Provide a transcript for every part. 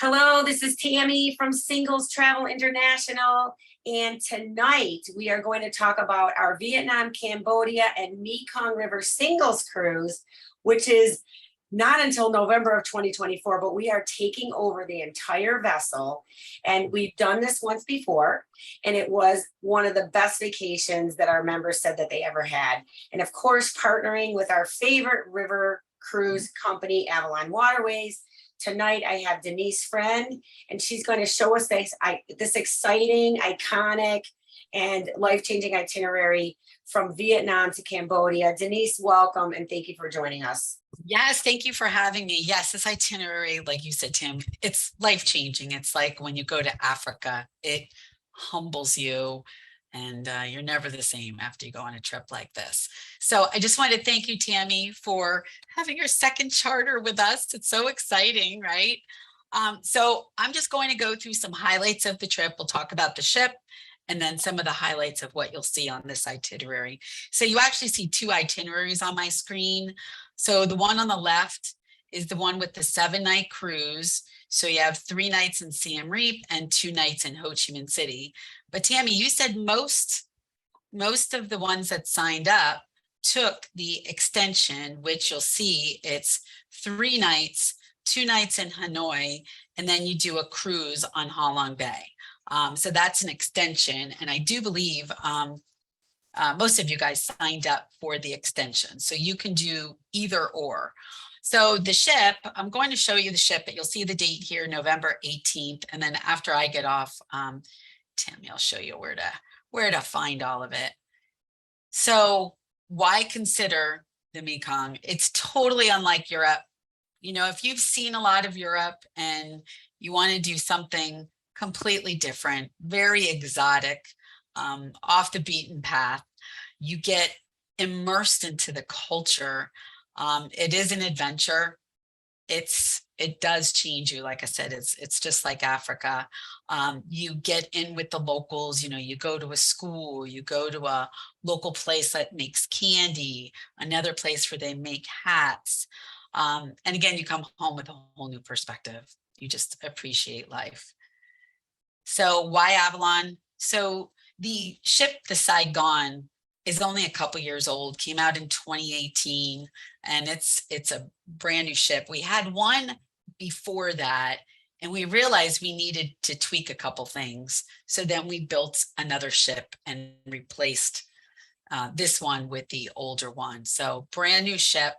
Hello, this is Tammy from Singles Travel International. And tonight we are going to talk about our Vietnam, Cambodia, and Mekong River singles cruise, which is not until November of 2024, but we are taking over the entire vessel. And we've done this once before, and it was one of the best vacations that our members said that they ever had. And of course, partnering with our favorite river cruise company, Avalon Waterways. Tonight I have Denise Fraind, and she's going to show us this exciting, iconic, and life-changing itinerary from Vietnam to Cambodia. Denise, welcome, and thank you for joining us. Yes, thank you for having me. Yes, this itinerary, like you said, Tim, it's life-changing. It's like when you go to Africa, it humbles you, and you're never the same after you go on a trip like this. So I just wanted to thank you, Tammy, for having your second charter with us. It's so exciting, right? So I'm just going to go through some highlights of the trip. We'll talk about the ship and then some of the highlights of what you'll see on this itinerary. So you actually see two itineraries on my screen. So the one on the left is the one with the 7-night cruise. So you have 3 nights in Siem Reap and 2 nights in Ho Chi Minh City. But Tammy, you said most of the ones that signed up took the extension, which you'll see it's 3 nights, 2 nights in Hanoi, and then you do a cruise on Halong Bay. So that's an extension. And I do believe most of you guys signed up for the extension. So you can do either or. So the ship, I'm going to show you the ship, but you'll see the date here, November 18th. And then after I get off, Tammy, I'll show you where to find all of it. So why consider the Mekong? It's totally unlike Europe. You know, if you've seen a lot of Europe and you want to do something completely different, very exotic, off the beaten path, you get immersed into the culture. It is an adventure. It does change you. Like I said, it's just like Africa. You get in with the locals, you know, you go to a school, you go to a local place that makes candy, another place where they make hats. And again, you come home with a whole new perspective. You just appreciate life. So why Avalon? So the ship, the Saigon, is only a couple years old, came out in 2018, and it's a brand new ship. We had one before that, and we realized we needed to tweak a couple things. So then we built another ship and replaced this one with the older one. So brand new ship,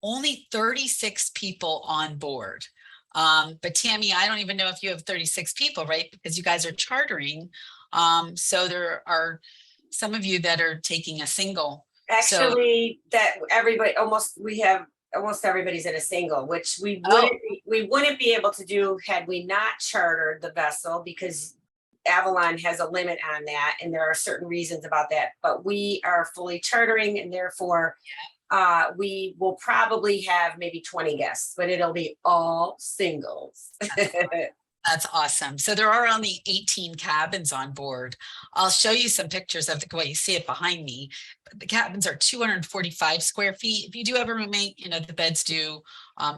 only 36 people on board. But Tammy, I don't even know if you have 36 people, right? Because you guys are chartering. So there are some of you that are taking a single. Actually, almost everybody's in a single, which we wouldn't be able to do had we not chartered the vessel, because Avalon has a limit on that, and there are certain reasons about that. But we are fully chartering, and therefore we will probably have maybe 20 guests, but it'll be all singles. That's awesome. So there are only 18 cabins on board. I'll show you some pictures of well, you see it behind me. The cabins are 245 square feet. If you do have a roommate, you know, the beds do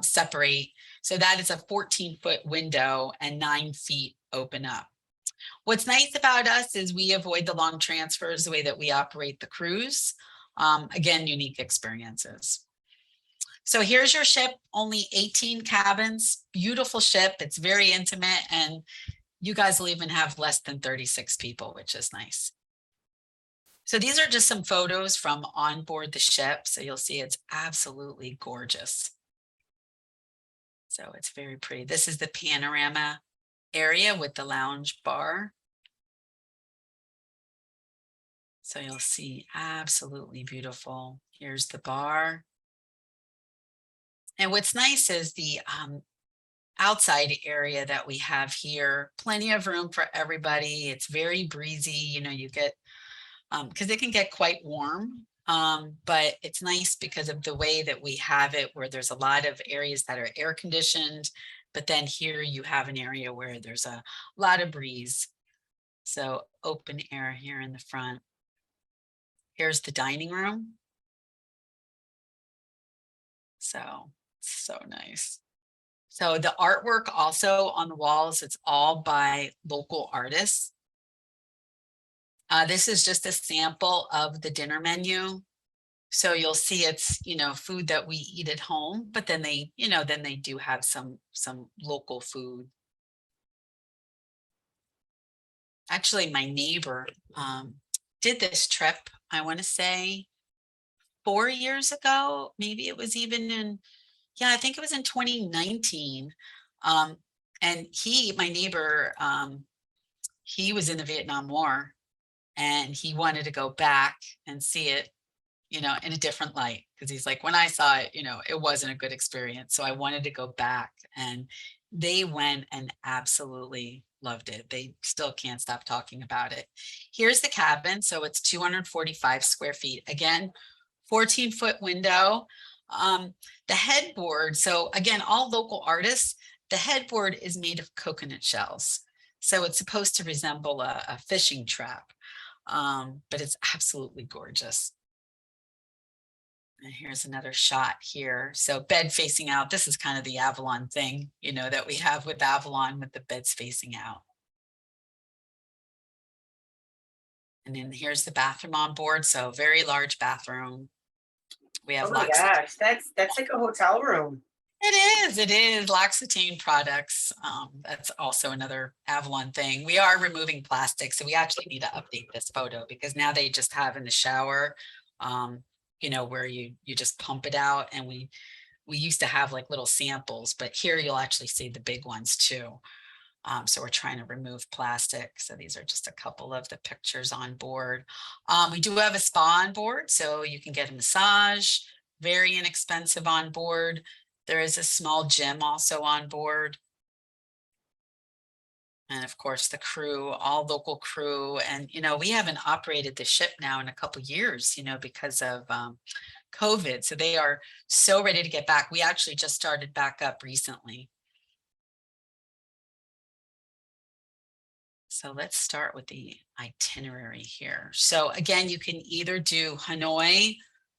separate. So that is a 14-foot window and 9 feet open up. What's nice about us is we avoid the long transfers, the way that we operate the cruise. Again, unique experiences. So here's your ship, only 18 cabins, beautiful ship. It's very intimate, and you guys will even have less than 36 people, which is nice. So these are just some photos from on board the ship. So you'll see it's absolutely gorgeous. So it's very pretty. This is the panorama area with the lounge bar. So you'll see absolutely beautiful. Here's the bar. And what's nice is the outside area that we have here, plenty of room for everybody. It's very breezy, you know, you get, because it can get quite warm, but it's nice because of the way that we have it, where there's a lot of areas that are air conditioned, but then here you have an area where there's a lot of breeze. So open air here in the front. Here's the dining room. So nice. So the artwork also on the walls, it's all by local artists. This is just a sample of the dinner menu. So you'll see it's, food that we eat at home, but then they, then they do have some local food. Actually, my neighbor did this trip, I want to say 4 years ago. Maybe it was even I think it was in 2019. And my neighbor, he was in the Vietnam War, and he wanted to go back and see it, in a different light, because he's like, when I saw it, it wasn't a good experience. So I wanted to go back, and they went and absolutely loved it. They still can't stop talking about it. Here's the cabin. So it's 245 square feet. Again, 14-foot window. The headboard, so again, all local artists, the headboard is made of coconut shells. So it's supposed to resemble a fishing trap, but it's absolutely gorgeous. And here's another shot here. So bed facing out. This is kind of the Avalon thing, that we have with Avalon, with the beds facing out. And then here's the bathroom on board. So very large bathroom. We have Oh my gosh, that's like a hotel room. It is L'Occitane products. That's also another Avalon thing. We are removing plastic, so we actually need to update this photo, because now they just have in the shower, where you just pump it out, and we used to have like little samples, but here you'll actually see the big ones too. So we're trying to remove plastic. So these are just a couple of the pictures on board. We do have a spa on board, so you can get a massage, very inexpensive on board. There is a small gym also on board. And of course, the crew, all local crew. And, we haven't operated the ship now in a couple of years, because of COVID. So they are so ready to get back. We actually just started back up recently. So let's start with the itinerary here. So again, you can either do Hanoi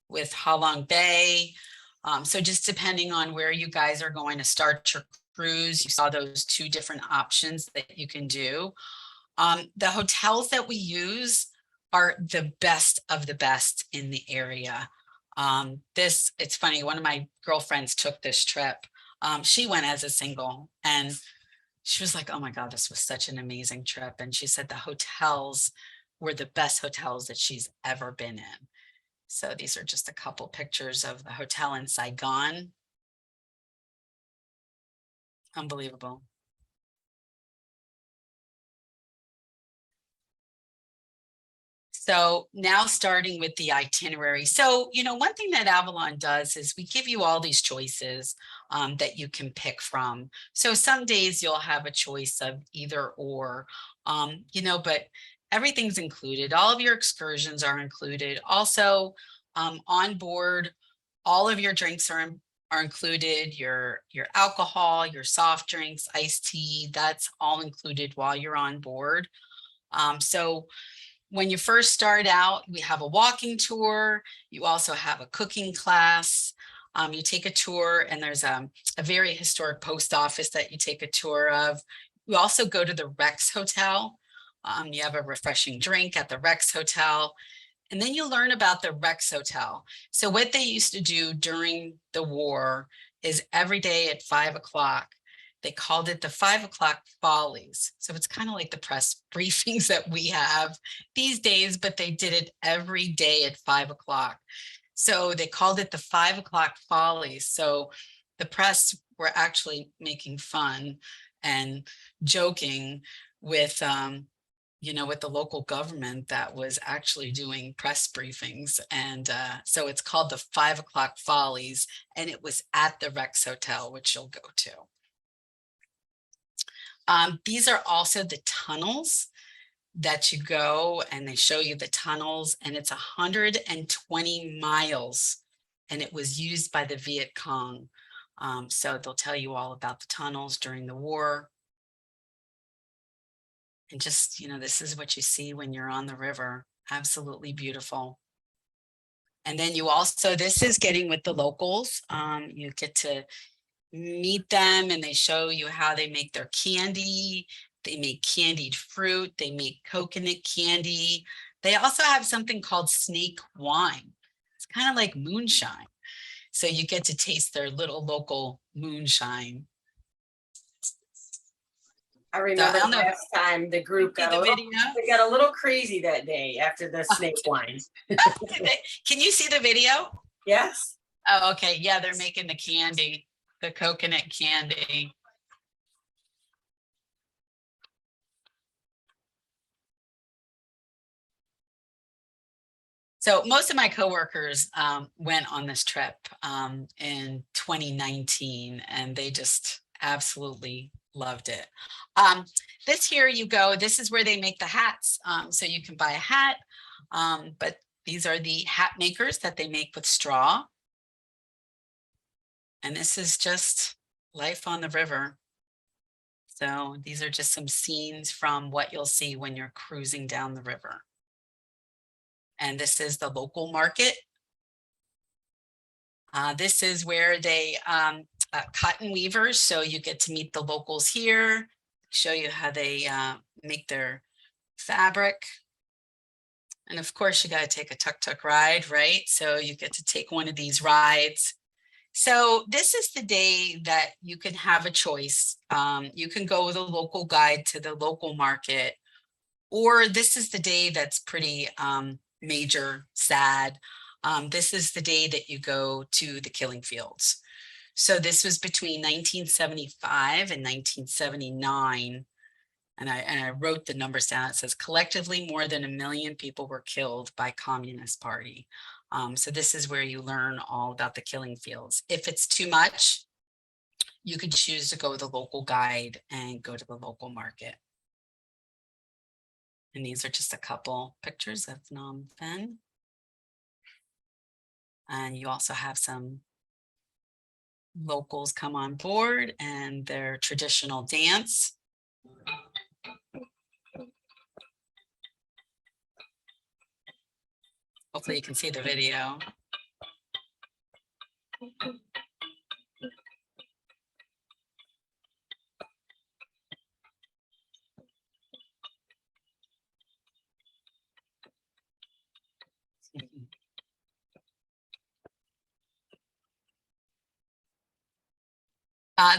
with Halong Bay. So just depending on where you guys are going to start your cruise, you saw those two different options that you can do. The hotels that we use are the best of the best in the area. It's funny, one of my girlfriends took this trip. She went as a single, and she was like, oh my God, this was such an amazing trip. And she said the hotels were the best hotels that she's ever been in. So these are just a couple pictures of the hotel in Saigon. Unbelievable. So now starting with the itinerary. So, one thing that Avalon does is we give you all these choices that you can pick from. So some days you'll have a choice of either or, but everything's included. All of your excursions are included. Also, on board, all of your drinks are included. Your alcohol, your soft drinks, iced tea, that's all included while you're on board. So when you first start out, we have a walking tour. You also have a cooking class. You take a tour, and there's a very historic post office that you take a tour of. You also go to the Rex Hotel. You have a refreshing drink at the Rex Hotel. And then you learn about the Rex Hotel. So what they used to do during the war is every day at 5 o'clock, they called it the 5 o'clock follies. So it's kind of like the press briefings that we have these days, but they did it every day at 5 o'clock. So they called it the 5 o'clock follies. So the press were actually making fun and joking with, with the local government that was actually doing press briefings. And so it's called the 5 o'clock follies, and it was at the Rex Hotel, which you'll go to. These are also the tunnels that you go, and they show you the tunnels, and it's 120 miles, and it was used by the Viet Cong. So they'll tell you all about the tunnels during the war. And just, this is what you see when you're on the river. Absolutely beautiful. And then you also, this is getting with the locals. You get to meet them and they show you how they make their candy. They make candied fruit. They make coconut candy. They also have something called snake wine. It's kind of like moonshine. So you get to taste their little local moonshine. I remember don't know if last time the group see got the a little, video. they got a little crazy that day after the snake wine. Can you see the video? Yes. Oh, okay. Yeah, they're making the candy, the coconut candy. So most of my coworkers went on this trip in 2019, and they just absolutely loved it. This here you go. This is where they make the hats. So you can buy a hat, but these are the hat makers that they make with straw. And this is just life on the river. So these are just some scenes from what you'll see when you're cruising down the river. And this is the local market. This is where they cotton weavers. So you get to meet the locals here, show you how they make their fabric. And of course, you got to take a tuk-tuk ride, right? So you get to take one of these rides. So this is the day that you can have a choice. You can go with a local guide to the local market, or this is the day that's pretty major, sad. This is the day that you go to the killing fields. So this was between 1975 and 1979. And I wrote the numbers down. It says collectively more than 1 million people were killed by Communist Party. So this is where you learn all about the killing fields. If it's too much, you could choose to go with a local guide and go to the local market. And these are just a couple pictures of Phnom Penh. And you also have some locals come on board and their traditional dance. Hopefully you can see the video.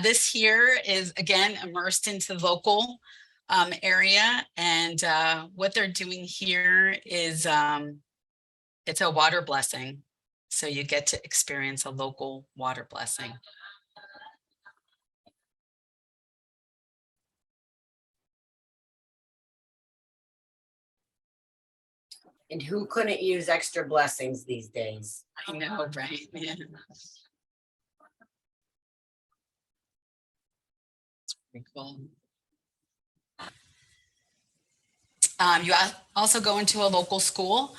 This here is, again, immersed into the local area. And what they're doing here is it's a water blessing. So you get to experience a local water blessing. And who couldn't use extra blessings these days? I know, right? Yeah. Pretty cool. You also go into a local school.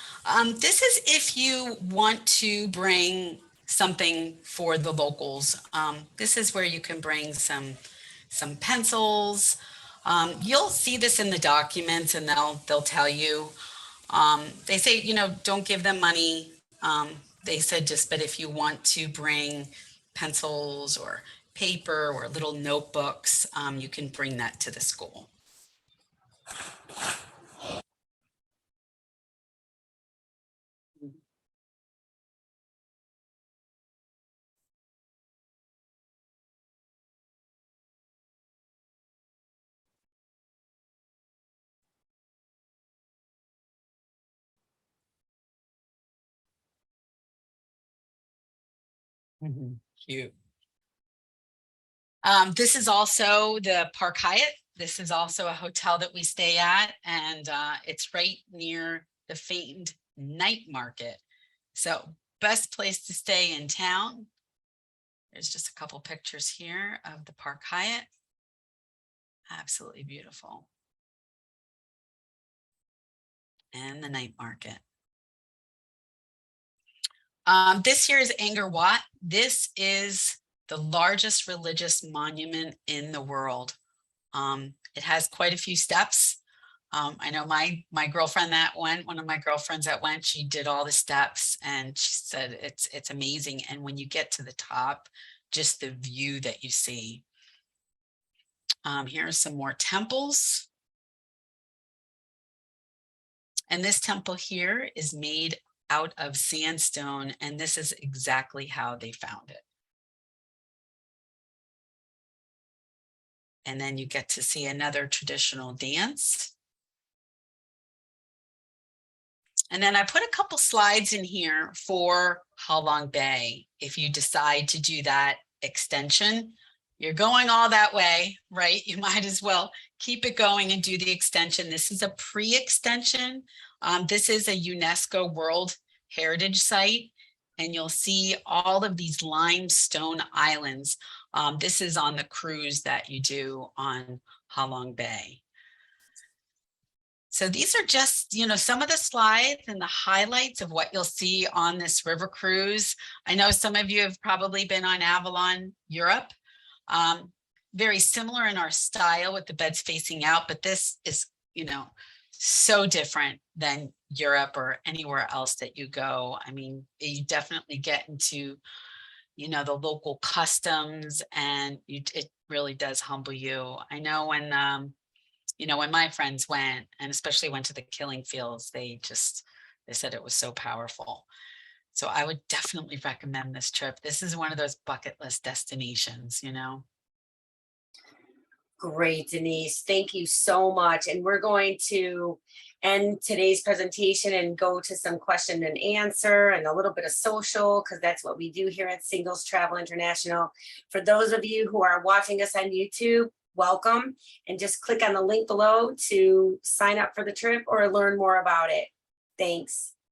This is if you want to bring something for the locals. This is where you can bring some pencils. You'll see this in the documents, and they'll tell you. They say, you know, don't give them money. They said just, but if you want to bring pencils or paper or little notebooks, you can bring that to the school. Cute. This is also the Park Hyatt. This is also a hotel that we stay at, and it's right near the famed night market. So best place to stay in town. There's just a couple pictures here of the Park Hyatt. Absolutely beautiful. And the night market. This here is Angkor Wat. This is the largest religious monument in the world. It has quite a few steps. I know my girlfriend that went, one of my girlfriends that went, she did all the steps and she said it's amazing. And when you get to the top, just the view that you see. Here are some more temples. And this temple here is made out of sandstone, and this is exactly how they found it. And then you get to see another traditional dance. And then I put a couple slides in here for Halong Bay. If you decide to do that extension, you're going all that way, right? You might as well keep it going and do the extension. This is a pre-extension. This is a UNESCO World Heritage Site, and you'll see all of these limestone islands. This is on the cruise that you do on Halong Bay. So these are just, some of the slides and the highlights of what you'll see on this river cruise. I know some of you have probably been on Avalon Europe. Very similar in our style with the beds facing out, but this is, so different than Europe or anywhere else that you go. I mean, you definitely get into, the local customs, and it really does humble you. I know when, when my friends went, and especially went to the killing fields, they said it was so powerful. So I would definitely recommend this trip. This is one of those bucket list destinations, Great, Denise. Thank you so much. And we're going to end today's presentation and go to some question and answer and a little bit of social, because that's what we do here at Singles Travel International. For those of you who are watching us on YouTube, welcome, and just click on the link below to sign up for the trip or learn more about it. Thanks.